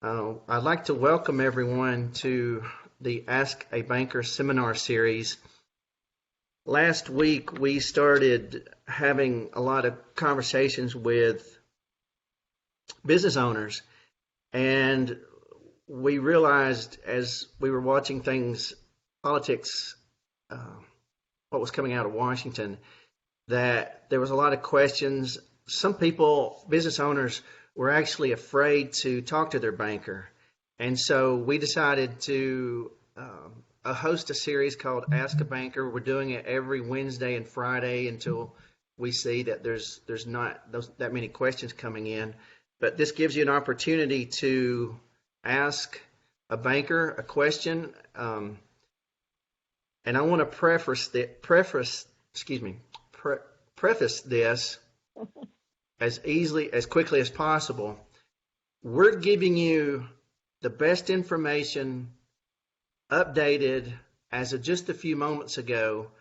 I'd like to welcome everyone to the Ask a Banker seminar series. Last week, we started having a lot of conversations with business owners, and we realized as we were watching things, politics, what was coming out of Washington, that there was a lot of questions. Some people, business owners, were actually afraid to talk to their banker. And so we decided to host a series called Ask a Banker. We're doing it every Wednesday and Friday until we see that there's not that many questions coming in. But this gives you an opportunity to ask a banker a question. And I want to preface this as quickly as possible. We're giving you the best information updated as of just a few moments ago,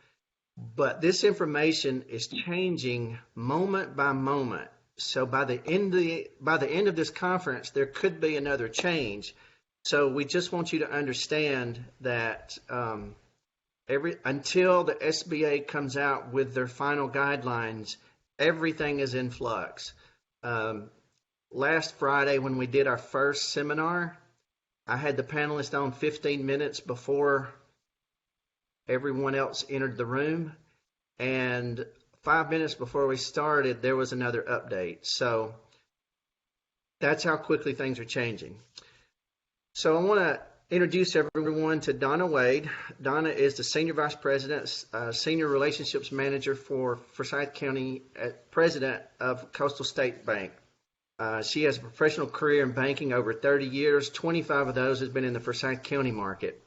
but this information is changing moment by moment. So by the end of this conference, there could be another change. So we just want you to understand that until the SBA comes out with their final guidelines, everything is in flux. Last Friday, when we did our first seminar, I had the panelists on 15 minutes before everyone else entered the room, and 5 minutes before we started, there was another update. So that's how quickly things are changing. So I want to introduce everyone to Donna Wade. Donna is the Senior Vice President, Senior Relationships Manager for Forsyth County, President of Coastal State Bank. She has a professional career in banking over 30 years. 25 of those has been in the Forsyth County market.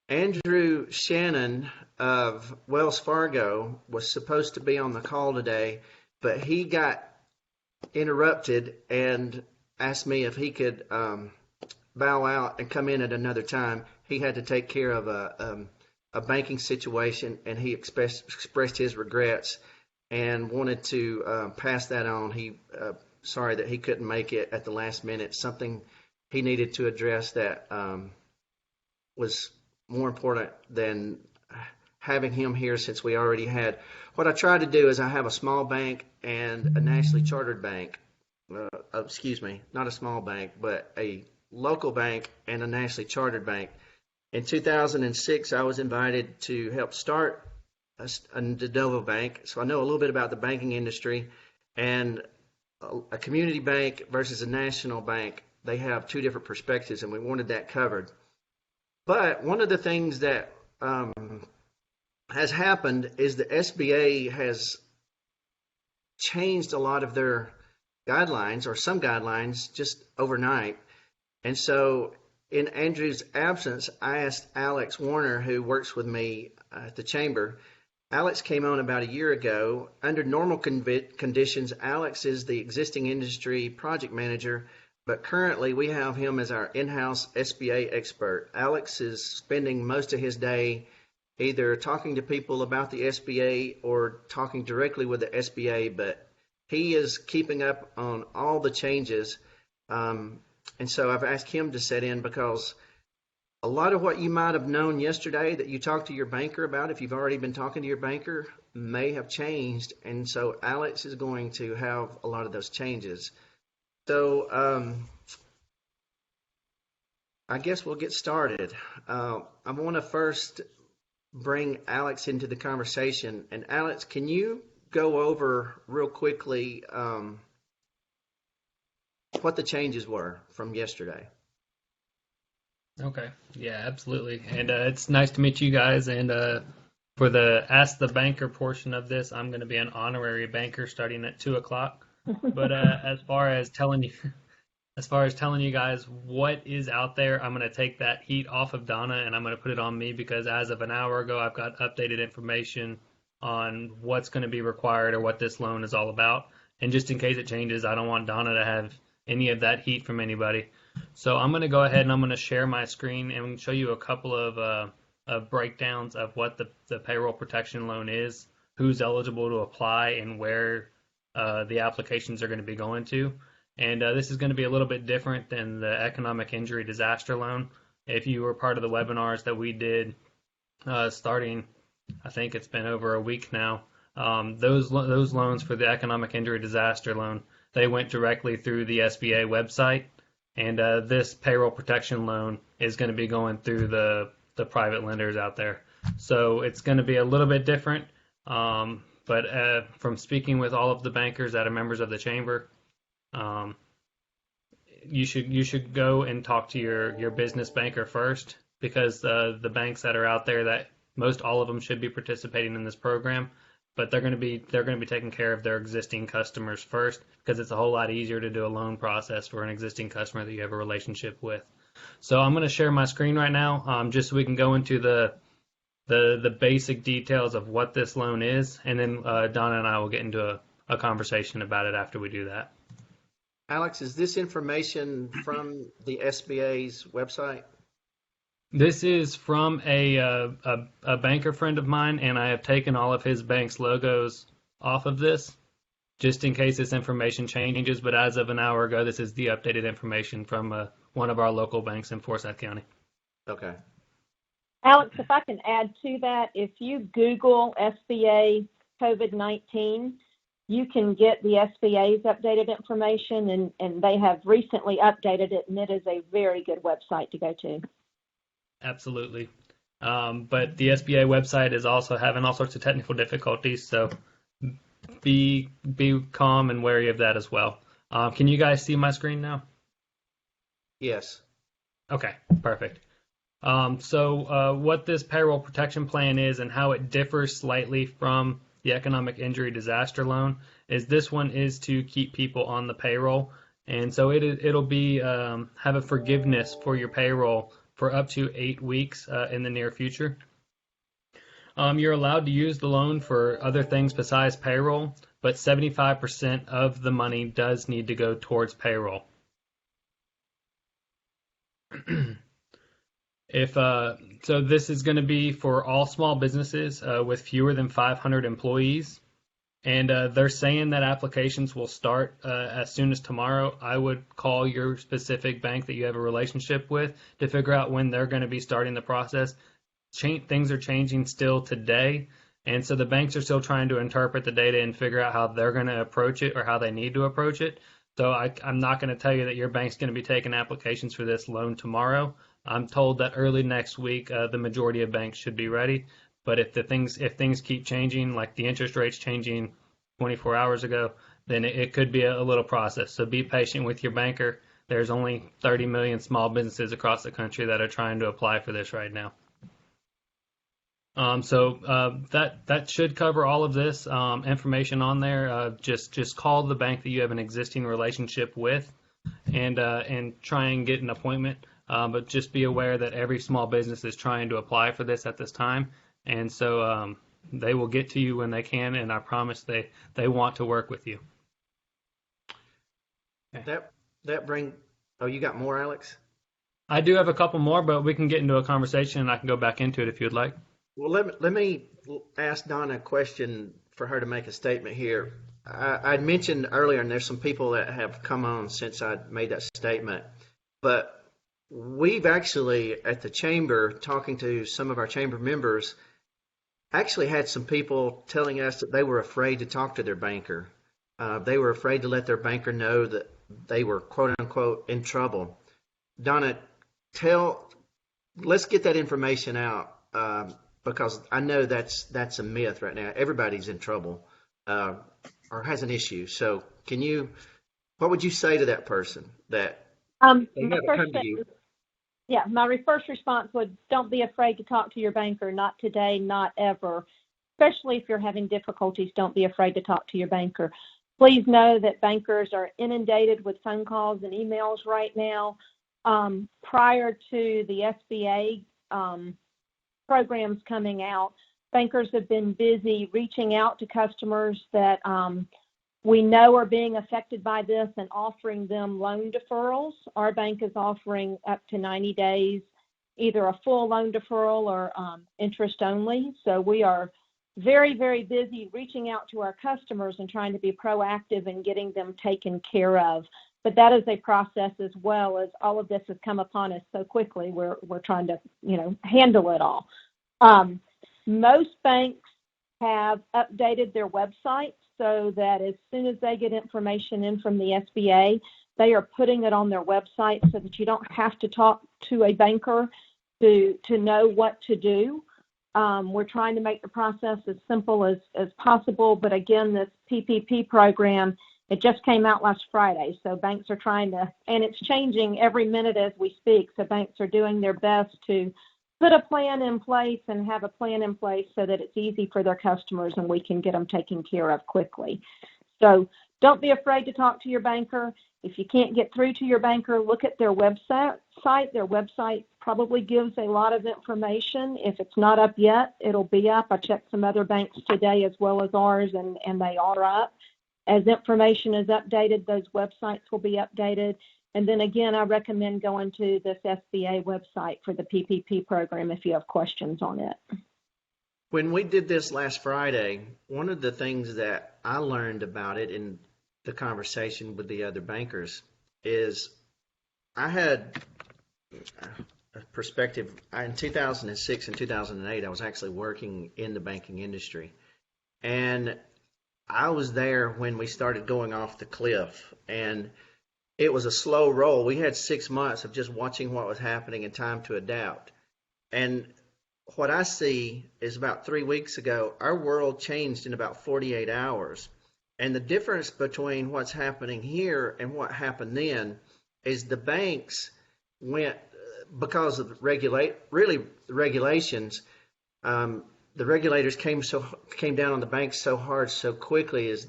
Andrew Shannon of Wells Fargo was supposed to be on the call today, but he got interrupted and asked me if he could bow out and come in at another time. He had to take care of a banking situation, and he expressed his regrets and wanted to pass that on. He sorry that he couldn't make it at the last minute. Something he needed to address that was more important than having him here, since we already had. What I try to do is I have a small bank and a nationally chartered bank. Not a small bank, but a local bank and a nationally chartered bank. In 2006, I was invited to help start a de novo bank, so I know a little bit about the banking industry. And a community bank versus a national bank, they have two different perspectives, and we wanted that covered. But one of the things that has happened is the SBA has changed a lot of their guidelines, or some guidelines, just overnight. And so in Andrew's absence, I asked Alex Warner, who works with me at the Chamber. Alex came on about a year ago. Under normal conditions, Alex is the existing industry project manager, but currently we have him as our in-house SBA expert. Alex is spending most of his day either talking to people about the SBA or talking directly with the SBA, but he is keeping up on all the changes. And so I've asked him to sit in, because a lot of what you might have known yesterday that you talked to your banker about, if you've already been talking to your banker, may have changed. And so Alex is going to have a lot of those changes. So I guess we'll get started. I want to first bring Alex into the conversation. And Alex, can you go over real quickly what the changes were from yesterday? Okay. Yeah, absolutely. And it's nice to meet you guys. And for the Ask the Banker portion of this, I'm going to be an honorary banker starting at 2:00. But as far as telling you guys what is out there, I'm going to take that heat off of Donna and I'm going to put it on me, because as of an hour ago, I've got updated information on what's going to be required or what this loan is all about. And just in case it changes, I don't want Donna to have any of that heat from anybody. So I'm going to go ahead and I'm going to share my screen and show you a couple of breakdowns of what the payroll protection loan is, who's eligible to apply, and where the applications are going to be going to. And this is going to be a little bit different than the economic injury disaster loan. If you were part of the webinars that we did starting, I think it's been over a week now, those loans for the economic injury disaster loan, they went directly through the SBA website. And this payroll protection loan is going to be going through the private lenders out there. So it's going to be a little bit different. But from speaking with all of the bankers that are members of the chamber, you should go and talk to your business banker first, because the banks that are out there, that most all of them should be participating in this program, but they're going to be taking care of their existing customers first, because it's a whole lot easier to do a loan process for an existing customer that you have a relationship with. So I'm going to share my screen right now, just so we can go into the basic details of what this loan is, and then Donna and I will get into a conversation about it after we do that. Alex, is this information from the SBA's website? This is from a banker friend of mine, and I have taken all of his bank's logos off of this, just in case this information changes. But as of an hour ago, this is the updated information from one of our local banks in Forsyth County. Okay. Alex, if I can add to that, if you Google SBA COVID-19, you can get the SBA's updated information, and they have recently updated it, and it is a very good website to go to. Absolutely. But the SBA website is also having all sorts of technical difficulties, so be calm and wary of that as well. Can you guys see my screen now? Yes. Okay, perfect. So what this payroll protection plan is and how it differs slightly from the economic injury disaster loan is this one is to keep people on the payroll. And so it'll be have a forgiveness for your payroll for up to 8 weeks in the near future. You're allowed to use the loan for other things besides payroll, but 75% of the money does need to go towards payroll. So this is going to be for all small businesses with fewer than 500 employees, and they're saying that applications will start as soon as tomorrow. I would call your specific bank that you have a relationship with to figure out when they're going to be starting the process. Things are changing still today, and so the banks are still trying to interpret the data and figure out how they're going to approach it or how they need to approach it. So I'm not going to tell you that your bank's going to be taking applications for this loan tomorrow. I'm told that early next week, the majority of banks should be ready. But if things keep changing, like the interest rates changing 24 hours ago, then it could be a little process. So be patient with your banker. There's only 30 million small businesses across the country that are trying to apply for this right now. That should cover all of this information on there. Just call the bank that you have an existing relationship with, and try and get an appointment. But just be aware that every small business is trying to apply for this at this time, and so they will get to you when they can, and I promise they want to work with you. Oh, you got more, Alex? I do have a couple more, but we can get into a conversation, and I can go back into it if you'd like. Well, let me ask Donna a question for her to make a statement here. I'd mentioned earlier, and there's some people that have come on since I made that statement, but we've actually, at the chamber, talking to some of our chamber members, actually had some people telling us that they were afraid to talk to their banker. They were afraid to let their banker know that they were, quote unquote, in trouble. Donna, let's get that information out, because I know that's a myth right now. Everybody's in trouble or has an issue. So what would you say to that person that they never come to you? Yeah, my first response would, don't be afraid to talk to your banker. Not today, not ever. Especially if you're having difficulties, don't be afraid to talk to your banker. Please know that bankers are inundated with phone calls and emails right now. Prior to the SBA programs coming out, bankers have been busy reaching out to customers that we know are being affected by this and offering them loan deferrals. Our bank is offering up to 90 days, either a full loan deferral or interest only. So we are very, very busy reaching out to our customers and trying to be proactive in getting them taken care of. But that is a process as well, as all of this has come upon us so quickly. We're trying to, handle it all. Most banks have updated their websites so that as soon as they get information in from the SBA, they are putting it on their website so that you don't have to talk to a banker to know what to do. We're trying to make the process as simple as possible. But again, this PPP program, it just came out last Friday. So banks are trying to, and it's changing every minute as we speak. So banks are doing their best to put a plan in place and have a plan in place so that it's easy for their customers and we can get them taken care of quickly. So don't be afraid to talk to your banker. If you can't get through to your banker, look at their website. Their website probably gives a lot of information. If it's not up yet, it'll be up. I checked some other banks today as well as ours, and they are up. As information is updated, those websites will be updated. And then again, I recommend going to this SBA website for the PPP program if you have questions on it. When we did this last Friday, one of the things that I learned about it in the conversation with the other bankers is I had a perspective. In 2006 and 2008, I was actually working in the banking industry. And I was there when we started going off the cliff. And it was a slow roll. We had 6 months of just watching what was happening and time to adapt. And what I see is about 3 weeks ago, our world changed in about 48 hours. And the difference between what's happening here and what happened then is the banks went, because of the regulations, the regulators came down on the banks so hard so quickly, is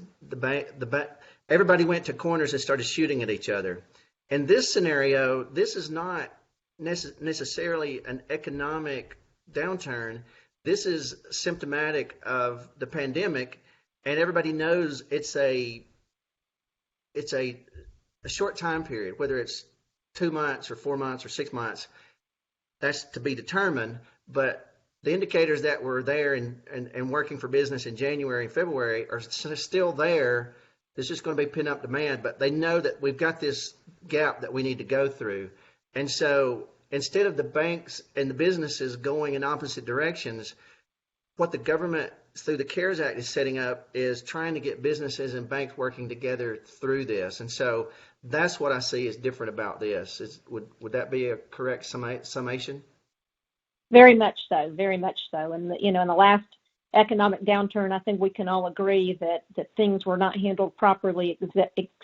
everybody went to corners and started shooting at each other. In this scenario, this is not necessarily an economic downturn. This is symptomatic of the pandemic, and everybody knows it's a short time period, whether it's 2 months or 4 months or 6 months. That's to be determined, but the indicators that were there and working for business in January and February are still there. There's just going to be pent-up demand, but they know that we've got this gap that we need to go through. And so instead of the banks and the businesses going in opposite directions, what the government, through the CARES Act, is setting up is trying to get businesses and banks working together through this. And so that's what I see is different about this. Would that be a correct summation? Very much so, very much so. And, in the last economic downturn, I think we can all agree that things were not handled properly,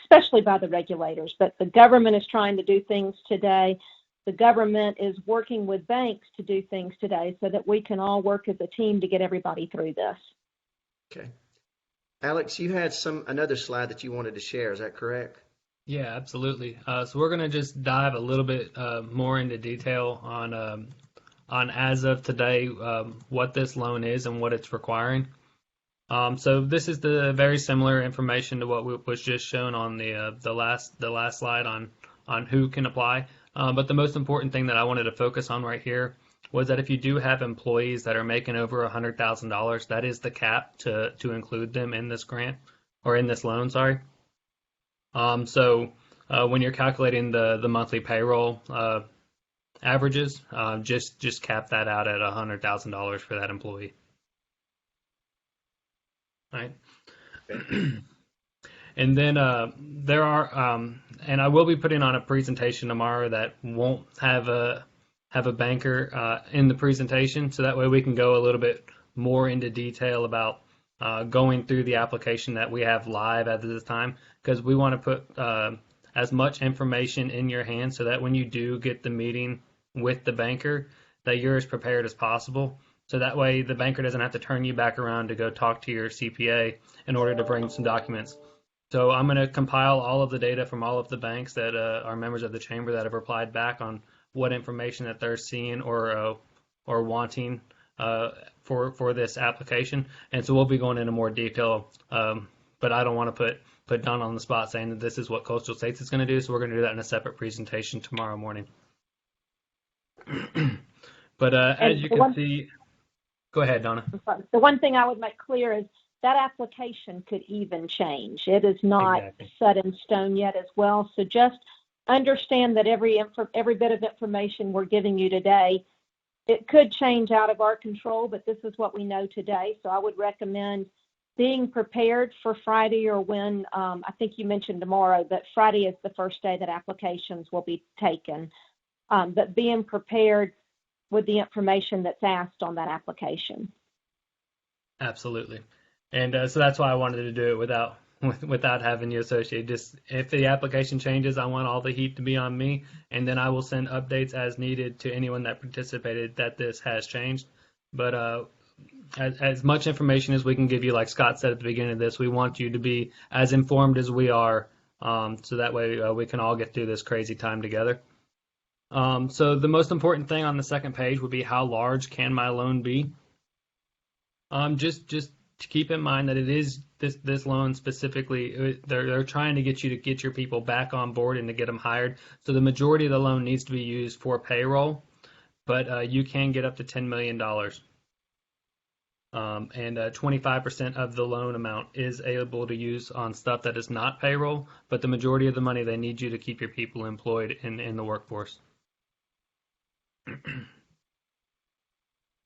especially by the regulators. But the government is trying to do things today. The government is working with banks to do things today so that we can all work as a team to get everybody through this. Okay. Alex, you had another slide that you wanted to share. Is that correct? Yeah, absolutely. So we're going to just dive a little bit more into detail on as of today what this loan is and what it's requiring. So this is the very similar information to what was just shown on the last slide on who can apply. But the most important thing that I wanted to focus on right here was that if you do have employees that are making over $100,000, that is the cap to include them in this grant or in this loan. Sorry. So when you're calculating the monthly payroll averages, just cap that out at $100,000 for that employee. All right. And then there are, and I will be putting on a presentation tomorrow that won't have a banker in the presentation, so that way we can go a little bit more into detail about going through the application that we have live at this time, because we want to put as much information in your hands so that when you do get the meeting with the banker, that you're as prepared as possible. So that way the banker doesn't have to turn you back around to go talk to your CPA in order to bring some documents. So I'm going to compile all of the data from all of the banks that are members of the chamber that have replied back on what information that they're seeing or wanting for this application. And so we'll be going into more detail, but I don't want to put Don on the spot saying that this is what Coastal States is going to do. So we're going to do that in a separate presentation tomorrow morning. But as you can see, go ahead, Donna. The one thing I would make clear is that application could even change. It is not Exactly. set in stone yet as well. So just understand that every bit of information we're giving you today, it could change out of our control, but this is what we know today. So I would recommend being prepared for Friday, or when, I think you mentioned tomorrow, but Friday is the first day that applications will be taken. But being prepared with the information that's asked on that application. Absolutely. And so that's why I wanted to do it without having you associate. Just if the application changes, I want all the heat to be on me, and then I will send updates as needed to anyone that participated that this has changed. But as much information as we can give you, like Scott said at the beginning of this, we want you to be as informed as we are, so that way we can all get through this crazy time together. So the most important thing on the second page would be, how large can my loan be? Just to keep in mind that it is this loan specifically, they're trying to get your people back on board and to get them hired. So the majority of the loan needs to be used for payroll, but you can get up to $10 million. And 25% of the loan amount is able to use on stuff that is not payroll, but the majority of the money, they need you to keep your people employed in the workforce.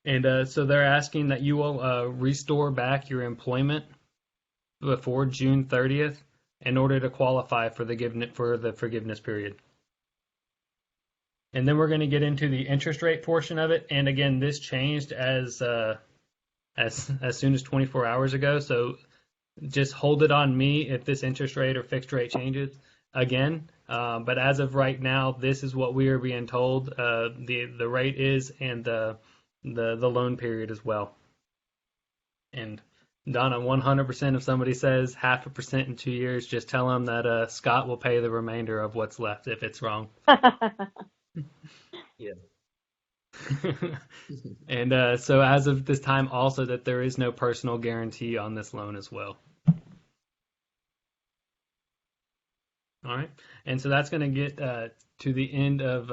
And so they're asking that you will restore back your employment before June 30th in order to qualify for the forgiveness period. And then we're going to get into the interest rate portion of it. And again, this changed as soon as 24 hours ago. So just hold it on me if this interest rate or fixed rate changes again. But as of right now, this is what we are being told the rate is, and the loan period as well. And Donna, 100%, if somebody says 0.5% in 2 years, just tell them that Scott will pay the remainder of what's left if it's wrong. Yeah. And so as of this time also, that there is no personal guarantee on this loan as well. All right. And so that's going to get to the end of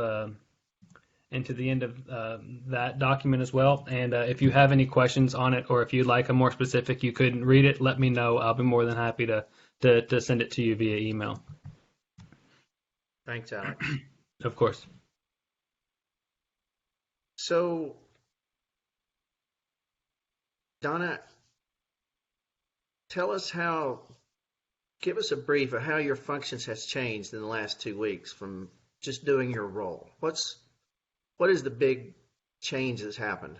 that document as well. And if you have any questions on it, or if you'd like a more specific, you couldn't read it, let me know. I'll be more than happy to send it to you via email. Thanks, Alex. Of course. So, Donna, give us a brief of how your functions has changed in the last 2 weeks from just doing your role. What is the big change that's happened?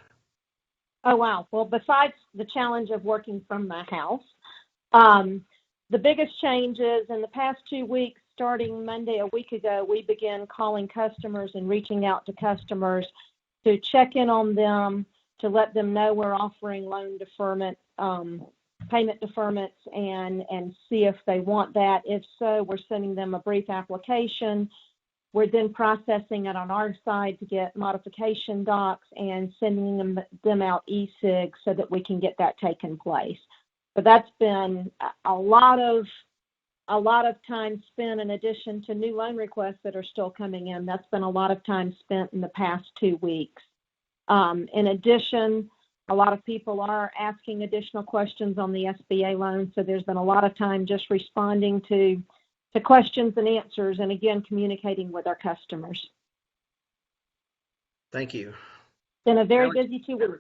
Oh, wow. Well, besides the challenge of working from my house, the biggest change is in the past 2 weeks, starting Monday a week ago, we began calling customers and reaching out to customers to check in on them, to let them know we're offering loan deferment, payment deferments, and see if they want that. If so, we're sending them a brief application. We're then processing it on our side to get modification docs and sending them out e-sig so that we can get that taken place. So that's been a lot of time spent, in addition to new loan requests that are still coming in. That's been a lot of time spent in the past 2 weeks. In addition, a lot of people are asking additional questions on the SBA loan, so there's been a lot of time just responding to questions and answers, and again, communicating with our customers. Thank you. Been a very busy 2 weeks.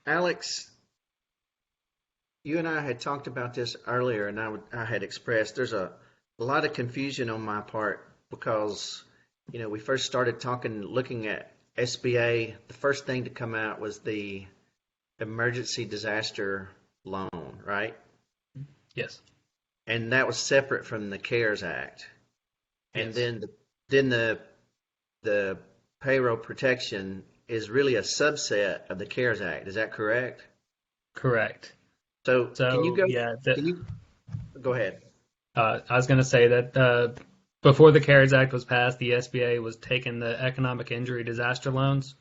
Alex, you and I had talked about this earlier, and I had expressed there's a lot of confusion on my part because, we first started looking at SBA. The first thing to come out was the emergency disaster loan, right? Yes. And that was separate from the CARES Act. And Yes. then the payroll protection is really a subset of the CARES Act. Is that correct? Correct. So can you go? Yeah. Can you go ahead? I was going to say that before the CARES Act was passed, the SBA was taking the economic injury disaster loans,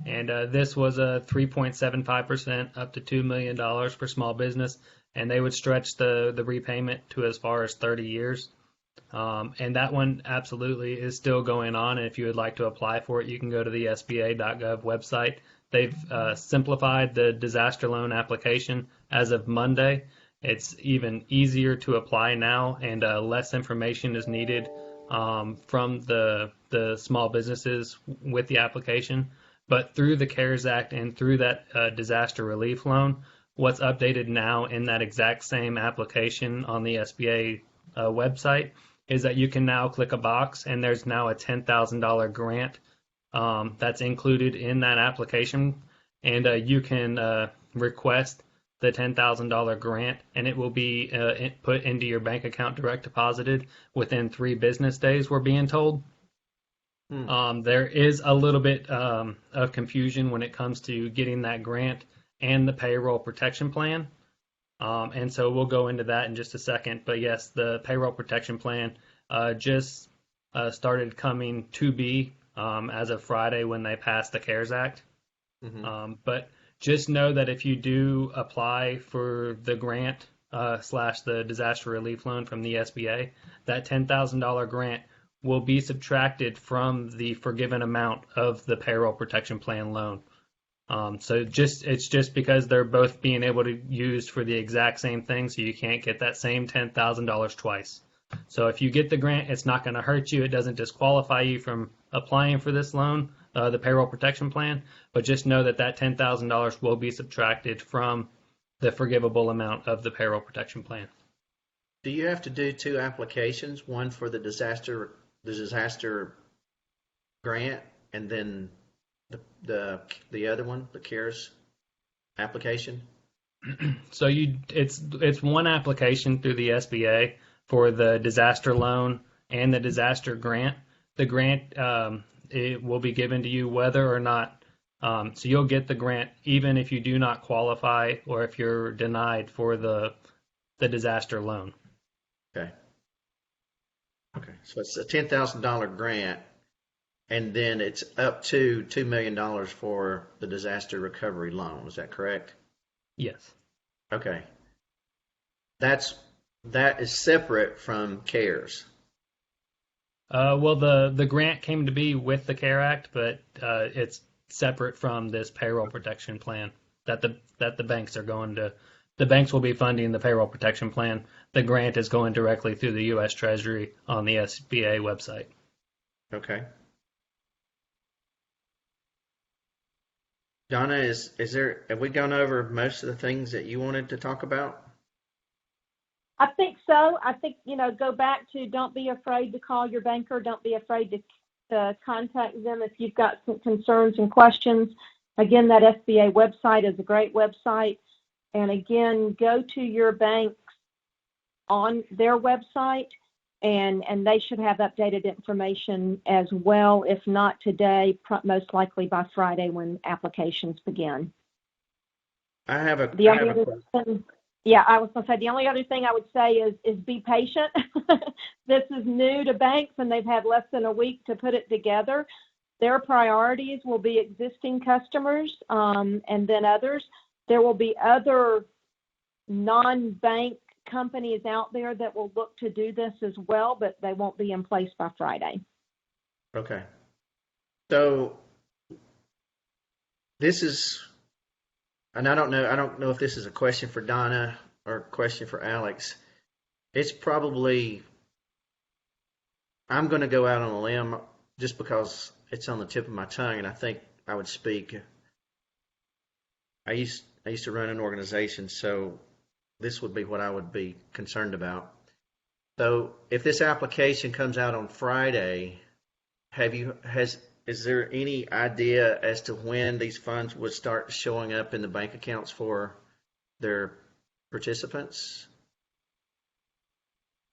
and this was a 3.75% up to $2 million for small business, and they would stretch the repayment to as far as 30 years. And that one absolutely is still going on. And if you would like to apply for it, you can go to the SBA.gov website they've simplified the disaster loan application as of Monday. It's even easier to apply now, and less information is needed from the small businesses with the application. But through the CARES Act and through that disaster relief loan, what's updated now in that exact same application on the SBA website is that you can now click a box, and there's now a $10,000 grant that's included in that application, and you can request the $10,000 grant, and it will be put into your bank account direct deposited within 3 business days, we're being told. There is a little bit of confusion when it comes to getting that grant and the payroll protection plan. And so we'll go into that in just a second. But yes, the payroll protection plan just started coming to be as of Friday when they passed the CARES Act. But just know that if you do apply for the grant / the disaster relief loan from the SBA, that $10,000 grant will be subtracted from the forgiven amount of the payroll protection plan loan. So it's just because they're both being able to use for the exact same thing, so you can't get that same $10,000 twice. So if you get the grant, it's not going to hurt you. It doesn't disqualify you from applying for this loan, the payroll protection plan, but just know that that $10,000 will be subtracted from the forgivable amount of the payroll protection plan. Do you have to do 2 applications, one for the disaster grant, and then the other one, the CARES application? So it's one application through the SBA for the disaster loan and the disaster grant. The grant it will be given to you whether or not, so you'll get the grant even if you do not qualify or if you're denied for the disaster loan. Okay. So it's a $10,000 grant, and then it's up to $2 million for the disaster recovery loan. Is that correct? Yes. Okay. That is separate from CARES. Well, the grant came to be with the CARE Act, but it's separate from this payroll protection plan that the banks are going to. The banks will be funding the payroll protection plan. The grant is going directly through the U.S. Treasury on the SBA website. Okay. Donna, have we gone over most of the things that you wanted to talk about? I think so. I think, go back to don't be afraid to call your banker. Don't be afraid to contact them if you've got some concerns and questions. Again, that SBA website is a great website. And again, go to your banks on their website, and they should have updated information as well. If not today, most likely by Friday when applications begin. I have a question. Yeah, I was going to say the only other thing I would say is be patient. This is new to banks, and they've had less than a week to put it together. Their priorities will be existing customers and then others. There will be other non-bank companies out there that will look to do this as well, but they won't be in place by Friday. Okay. So this is, and I don't know if this is a question for Donna or a question for Alex. It's probably, I'm going to go out on a limb just because it's on the tip of my tongue, and I think I would speak. I used to run an organization, so this would be what I would be concerned about. So if this application comes out on Friday, is there any idea as to when these funds would start showing up in the bank accounts for their participants?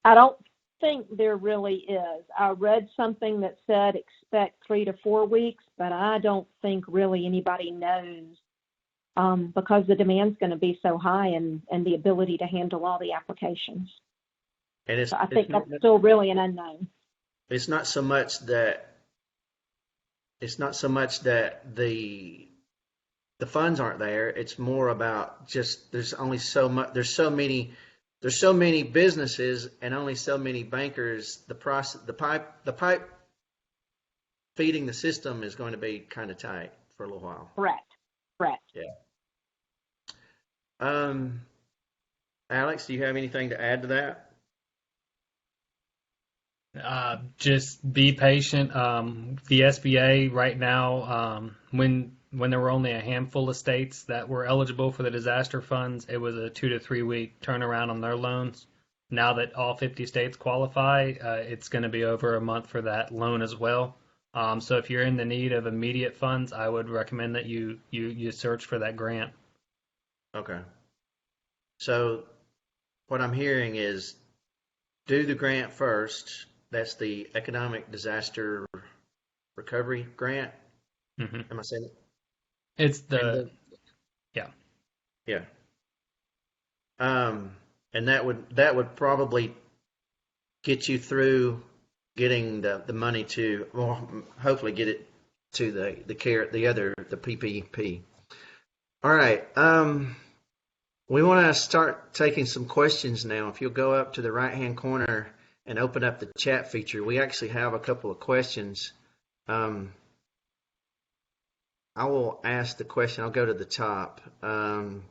I don't think there really is. I read something that said expect 3 to 4 weeks, but I don't think really anybody knows. Because the demand's going to be so high and the ability to handle all the applications. And so I think that's still really an unknown. It's not so much that the funds aren't there. It's more about just there's so many businesses and only so many bankers. The pipe feeding the system is going to be kind of tight for a little while. Correct. Correct. Yeah. Alex, do you have anything to add to that? Just be patient. The SBA right now, when there were only a handful of states that were eligible for the disaster funds, it was a 2 to 3 week turnaround on their loans. Now that all 50 states qualify, it's going to be over a month for that loan as well. So if you're in the need of immediate funds, I would recommend that you search for that grant. Okay. So what I'm hearing is do the grant first. That's the Economic Disaster Recovery Grant. Hmm. Am I saying it? It's And the yeah. yeah. And that would probably get you through getting the money to, well, hopefully get it to the PPP. All right. We want to start taking some questions now. If you'll go up to the right-hand corner and open up the chat feature, we actually have a couple of questions. I will ask the question. I'll go to the top. From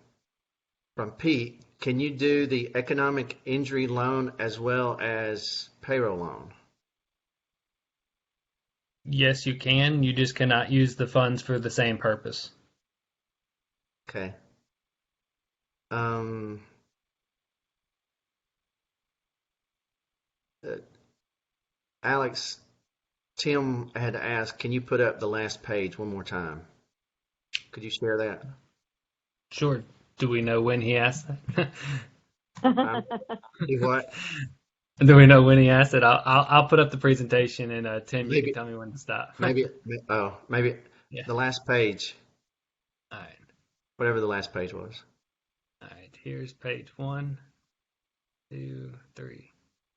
Pete, can you do the economic injury loan as well as payroll loan? Yes, you can. You just cannot use the funds for the same purpose. Okay. Alex, Tim had asked, can you put up the last page one more time? Could you share that? Sure. Do we know when he asked that? Do what? Do we know when he asked it? I'll put up the presentation and Tim, you can Maybe, tell me when to stop. maybe Yeah. the last page, All right. whatever the last page was. All right. Here's page 1, 2, 3.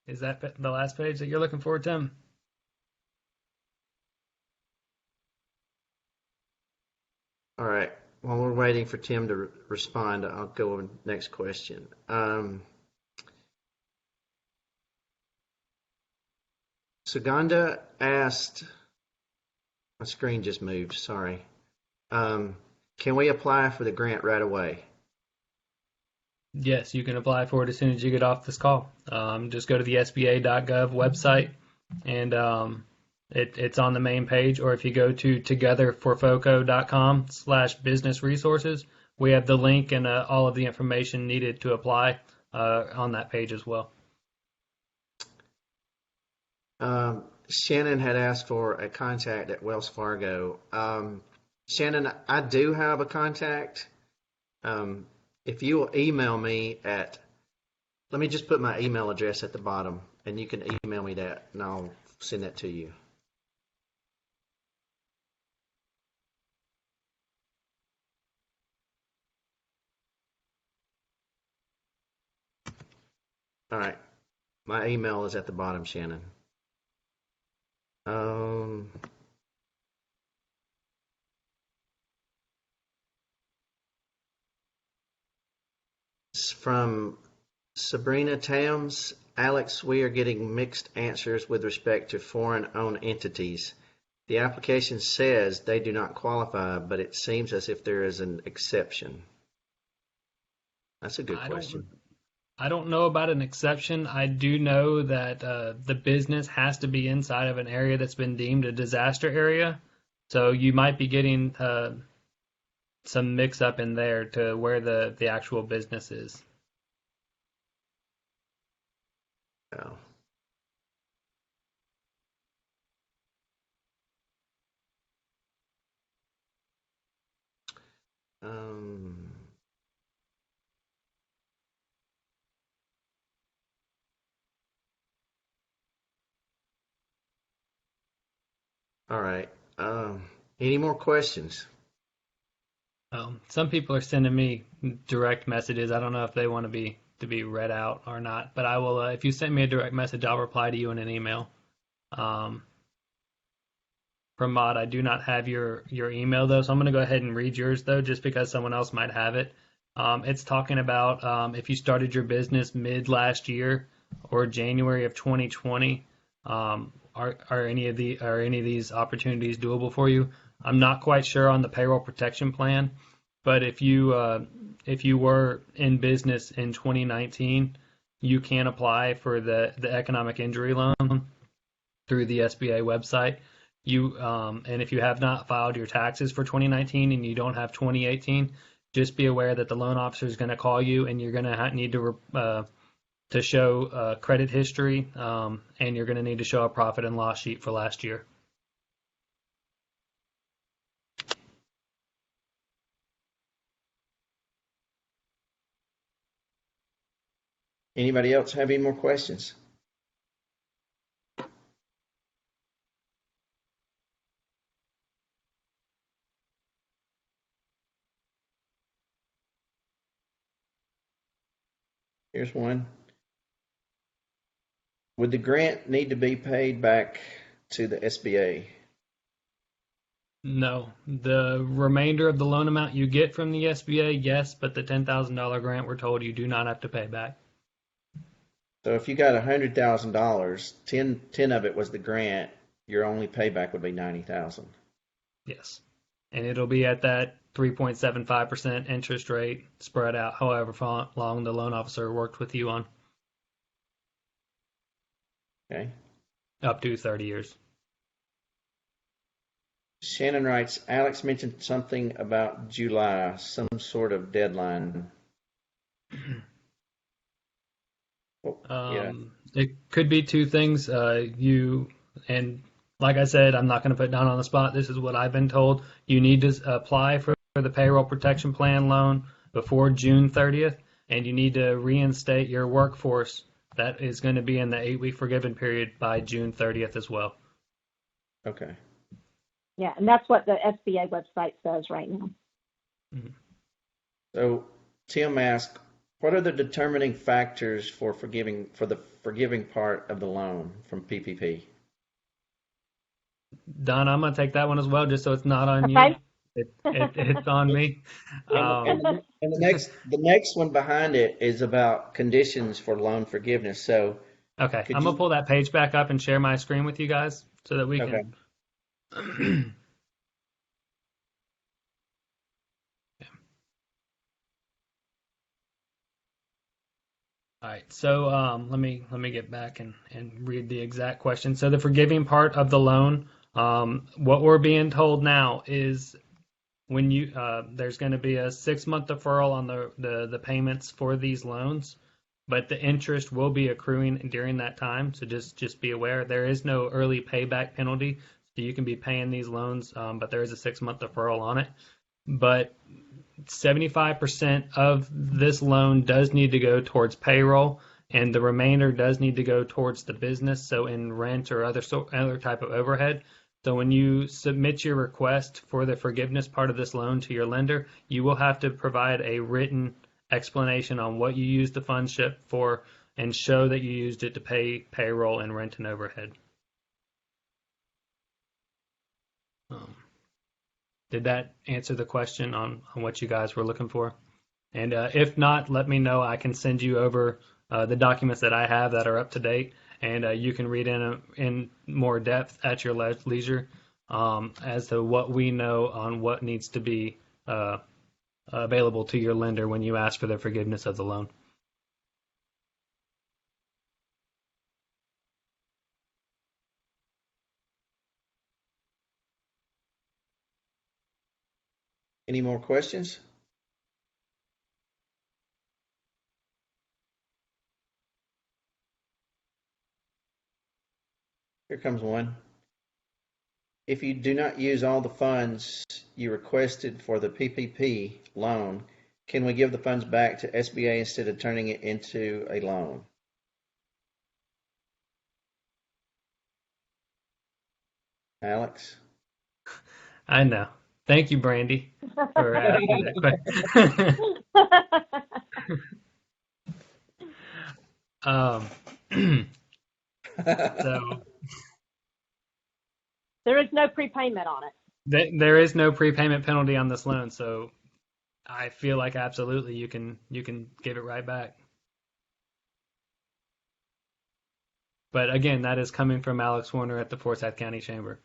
Is that the last page that you're looking for, Tim? All right. While we're waiting for Tim to respond, I'll go on to the next question. Suganda asked, my screen just moved, sorry. Can we apply for the grant right away? Yes, you can apply for it as soon as you get off this call. Just go to the SBA.gov website, and it's on the main page. Or if you go to togetherforfoco.com/business resources, we have the link and all of the information needed to apply on that page as well. Shannon had asked for a contact at Wells Fargo. Shannon, I do have a contact. If you will email me let me just put my email address at the bottom, and you can email me that, and I'll send that to you. All right. My email is at the bottom, Shannon. From Sabrina Tams, Alex, we are getting mixed answers with respect to foreign-owned entities. The application says they do not qualify, but it seems as if there is an exception. That's a good question. I don't know about an exception. I do know that the business has to be inside of an area that's been deemed a disaster area. So you might be getting some mix up in there to where the actual business is. Oh. All right. Any more questions? Some people are sending me direct messages. I don't know if they want to be read out or not, but I will. If you send me a direct message, I'll reply to you in an email. Pramod, I do not have your email though, so I'm going to go ahead and read yours though, just because someone else might have it. It's talking about if you started your business mid last year or January of 2020. Are any of these opportunities doable for you? I'm not quite sure on the payroll protection plan. But if you were in business in 2019, you can apply for the economic injury loan through the SBA website. And if you have not filed your taxes for 2019 and you don't have 2018, just be aware that the loan officer is going to call you, and you're going to need to show credit history, and you're going to need to show a profit and loss sheet for last year. Anybody else have any more questions? Here's one. Would the grant need to be paid back to the SBA? No, the remainder of the loan amount you get from the SBA, yes, but the $10,000 grant, we're told you do not have to pay back. So if you got $100,000, 10 of it was the grant, your only payback would be $90,000. Yes, and it'll be at that 3.75% interest rate spread out however long the loan officer worked with you on, Okay. up to 30 years. Shannon writes, Alex mentioned something about July, some sort of deadline. Yeah. It could be two things. And like I said, I'm not going to put down on the spot. This is what I've been told. You need to apply for the payroll protection plan loan before June 30th, and you need to reinstate your workforce that is going to be in the 8-week forgiven period by June 30th as well. Okay. Yeah, and that's what the SBA website says right now. Mm-hmm. So Tim asked, what are the determining factors for the forgiving part of the loan from PPP? Don, I'm going to take that one as well, just so it's not on Okay. you. It's on me. And the next one behind it is about conditions for loan forgiveness. So Okay, I'm going to pull that page back up and share my screen with you guys so that we can. All right, so let me get back and read the exact question. So the forgiving part of the loan, what we're being told now is when you there's going to be a 6-month deferral on the payments for these loans, but the interest will be accruing during that time. So just be aware there is no early payback penalty. So you can be paying these loans, but there is a 6-month deferral on it. But 75% of this loan does need to go towards payroll, and the remainder does need to go towards the business, so in rent or other type of overhead. So when you submit your request for the forgiveness part of this loan to your lender, you will have to provide a written explanation on what you used the funds for and show that you used it to pay payroll and rent and overhead. Did that answer the question on what you guys were looking for? And if not, let me know. I can send you over the documents that I have that are up to date, and you can read in more depth at your leisure as to what we know on what needs to be available to your lender when you ask for the forgiveness of the loan. Any more questions? Here comes one. If you do not use all the funds you requested for the PPP loan, can we give the funds back to SBA instead of turning it into a loan? Alex? I know. Thank you, Brandy, for asking that question. So there is no prepayment on it. There is no prepayment penalty on this loan, so I feel like absolutely you can give it right back. But again, that is coming from Alex Warner at the Forsyth County Chamber.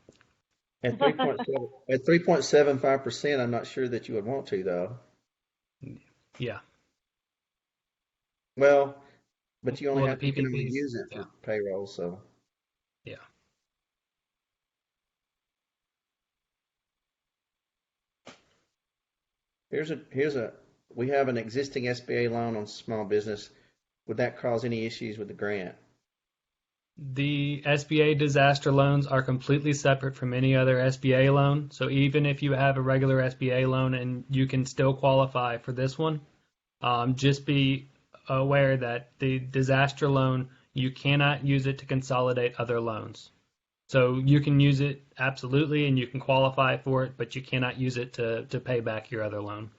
At 3.75%, I'm not sure that you would want to, though. Yeah. Well, but you Well, the can only PPPs. use it Yeah. for payroll, so. Yeah. We have an existing SBA loan on small business. Would that cause any issues with the grant? The SBA disaster loans are completely separate from any other SBA loan. So even if you have a regular SBA loan and you can still qualify for this one, just be aware that the disaster loan, you cannot use it to consolidate other loans. So you can use it absolutely and you can qualify for it, but you cannot use it to pay back your other loan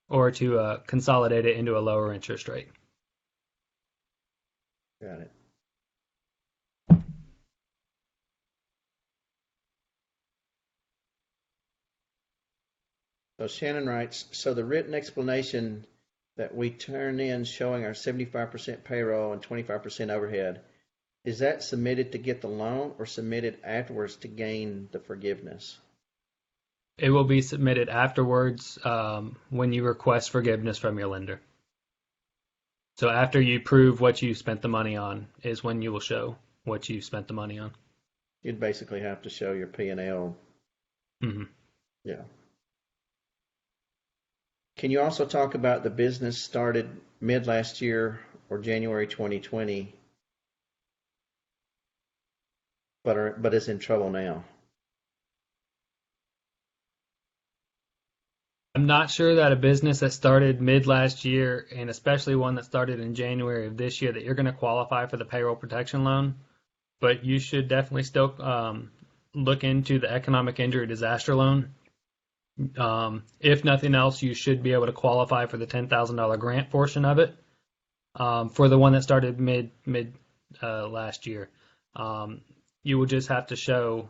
or to consolidate it into a lower interest rate. Got it. So Shannon writes, so the written explanation that we turn in showing our 75% payroll and 25% overhead, is that submitted to get the loan or submitted afterwards to gain the forgiveness? It will be submitted afterwards when you request forgiveness from your lender. So after you prove what you spent the money on is when you will show what you spent the money on. You'd basically have to show your P&L. Mm-hmm. Yeah. Can you also talk about the business started mid last year or January 2020, but is in trouble now? I'm not sure that a business that started mid last year, and especially one that started in January of this year, that you're going to qualify for the payroll protection loan. But you should definitely still look into the economic injury disaster loan. If nothing else, you should be able to qualify for the $10,000 grant portion of it. For the one that started mid last year, you will just have to show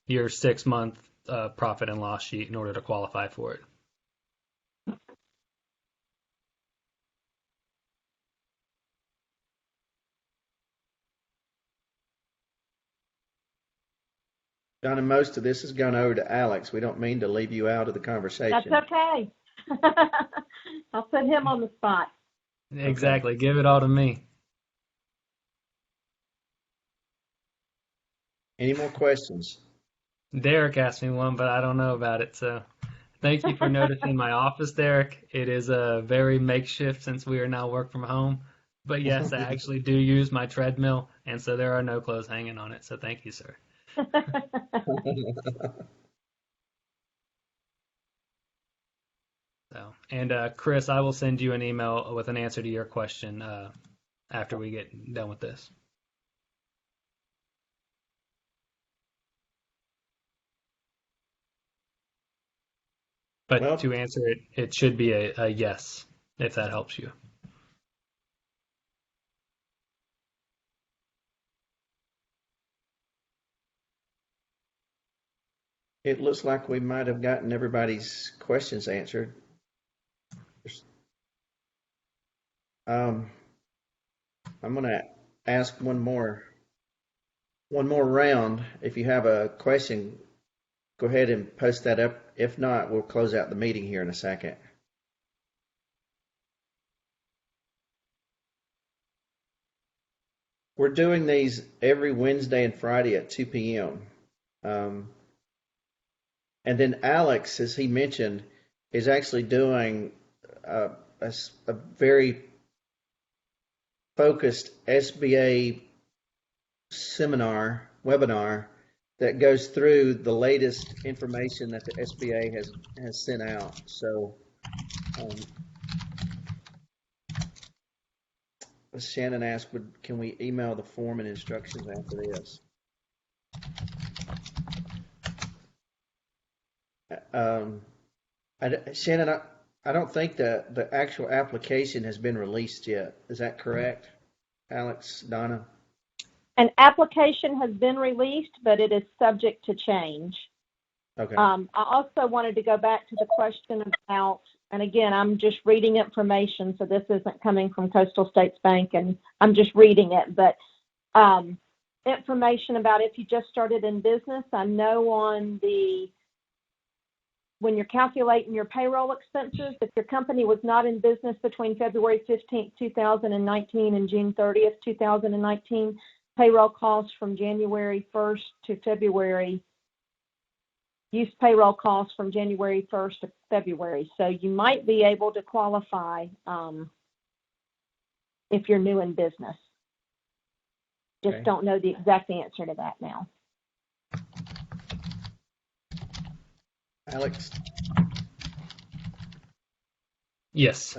your 6-month profit and loss sheet in order to qualify for it. Donna, most of this has gone over to Alex. We don't mean to leave you out of the conversation. That's okay. I'll put him on the spot. Exactly. Okay. Give it all to me. Any more questions? Derek asked me one, but I don't know about it. So thank you for noticing my office, Derek. It is a very makeshift since we are now work from home. But yes, I actually do use my treadmill, and so there are no clothes hanging on it. So thank you, sir. So, and Chris, I will send you an email with an answer to your question after we get done with this. But well, to answer it, it should be a yes, if that helps you. It looks like we might have gotten everybody's questions answered. I'm going to ask one more round. If you have a question, go ahead and post that up. If not, we'll close out the meeting here in a second. We're doing these every Wednesday and Friday at 2 p.m. And then Alex, as he mentioned, is actually doing a very focused SBA webinar that goes through the latest information that the SBA has sent out. So Shannon asked, can we email the form and instructions after this? Shannon, I don't think the actual application has been released yet. Is that correct, Alex, Donna? An application has been released, but it is subject to change. Okay. I also wanted to go back to the question about, and again, I'm just reading information, so this isn't coming from Coastal States Bank, and I'm just reading it, but information about if you just started in business. I know when you're calculating your payroll expenses, if your company was not in business between February 15th, 2019 and June 30th, 2019, payroll costs from January 1st to February, use payroll costs from January 1st to February. So you might be able to qualify if you're new in business. Just don't know the exact answer to that now. Alex? Yes.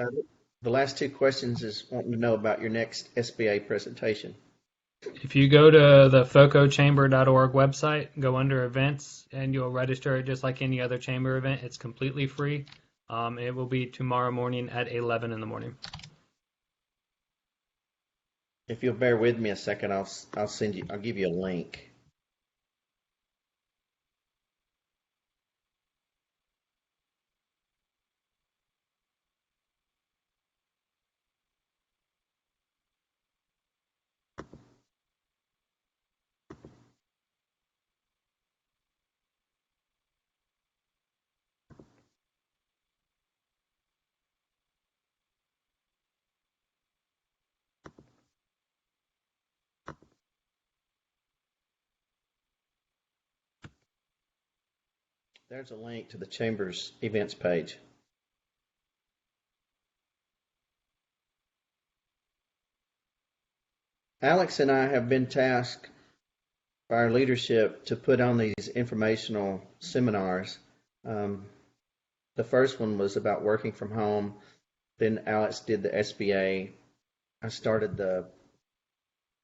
The last two questions is wanting to know about your next SBA presentation. If you go to the focochamber.org website, go under events, and you'll register it just like any other chamber event. It's completely free. It will be tomorrow morning at 11 in the morning. If you'll bear with me a second, I'll give you a link. There's a link to the Chamber's events page. Alex and I have been tasked by our leadership to put on these informational seminars. The first one was about working from home. Then Alex did the SBA. I started the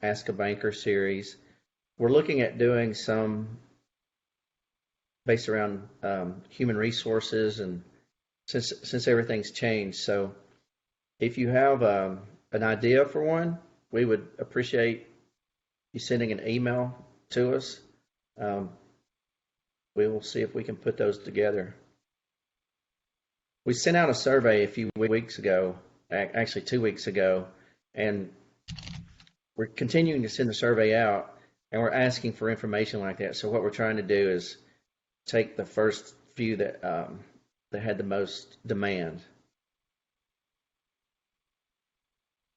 Ask a Banker series. We're looking at doing some based around human resources, and since everything's changed. So if you have an idea for one, we would appreciate you sending an email to us. We will see if we can put those together. We sent out a survey a few weeks ago, actually 2 weeks ago, and we're continuing to send the survey out, and we're asking for information like that. So what we're trying to do is take the first few that had the most demand.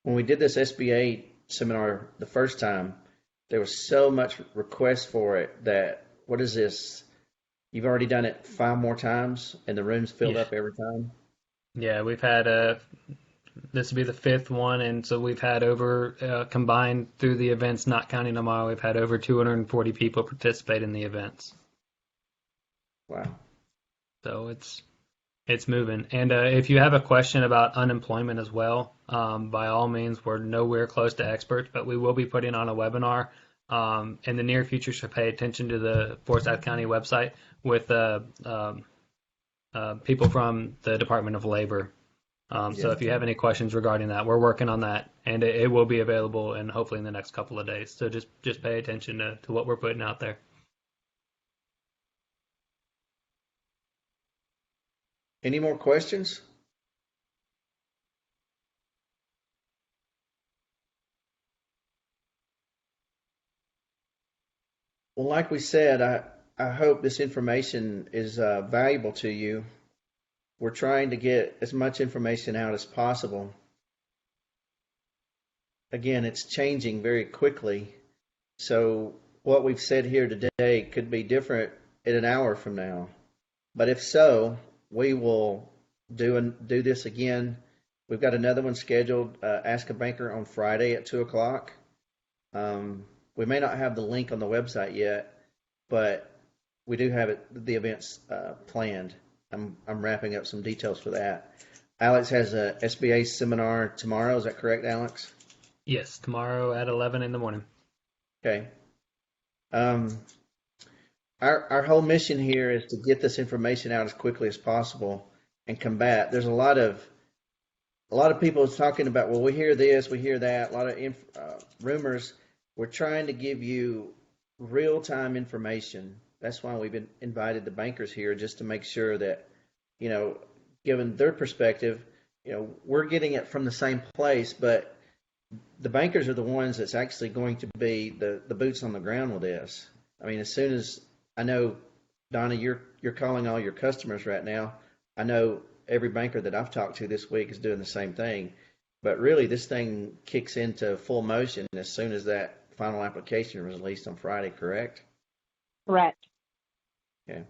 When we did this SBA seminar the first time, there was so much request for it that, what is this? You've already done it 5 more times, and the room's filled up every time? Yeah, we've had this will be the 5th one, and so we've had over, combined through the events, not counting tomorrow, we've had over 240 people participate in the events. Wow. So it's moving. And if you have a question about unemployment as well, by all means, we're nowhere close to experts, but we will be putting on a webinar in the near future, so pay attention to the Forsyth County website with people from the Department of Labor. So if you have any questions regarding that, we're working on that, and it will be available and hopefully in the next couple of days. So just pay attention to what we're putting out there. Any more questions? Well, like we said, I hope this information is valuable to you. We're trying to get as much information out as possible. Again, it's changing very quickly. So what we've said here today could be different in an hour from now. But if so, we will do this again. We've got another one scheduled, Ask a Banker, on Friday at 2 o'clock. We may not have the link on the website yet, but we do have the events planned. I'm wrapping up some details for that. Alex has a SBA seminar tomorrow. Is that correct, Alex? Yes, tomorrow at 11 in the morning. Okay. Our whole mission here is to get this information out as quickly as possible and combat. There's a lot of people talking about, well, we hear this, we hear that, a lot of rumors. We're trying to give you real-time information. That's why we've invited the bankers here, just to make sure that, given their perspective, we're getting it from the same place, but the bankers are the ones that's actually going to be the boots on the ground with this. I mean, as soon as I know, Donna, you're calling all your customers right now. I know every banker that I've talked to this week is doing the same thing. But really, this thing kicks into full motion as soon as that final application is released on Friday, correct? Correct. Okay.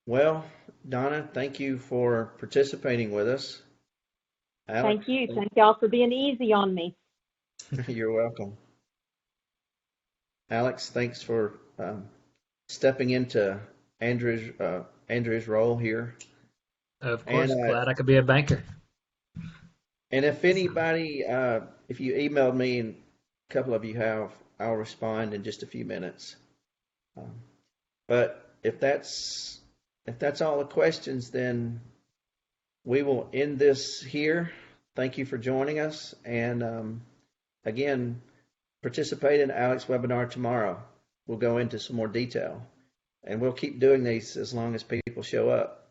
Well, Donna, thank you for participating with us. Alex, Thank you. Thank y'all for being easy on me. you're welcome. Alex, thanks for stepping into Andrew's role here. Of course, And glad I could be a banker. and if anybody, if you emailed me, and a couple of you have, I'll respond in just a few minutes. But if that's all the questions, then we will end this here. Thank you for joining us, and again, participate in Alex's webinar tomorrow. We'll go into some more detail, and we'll keep doing these as long as people show up.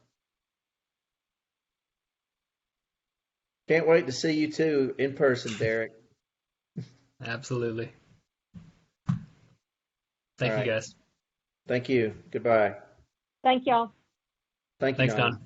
Can't wait to see you too in person, Derek. Absolutely. All Thank you, right. guys. Thank you. Goodbye. Thank y'all. Thank you, Thanks, Donna. Don.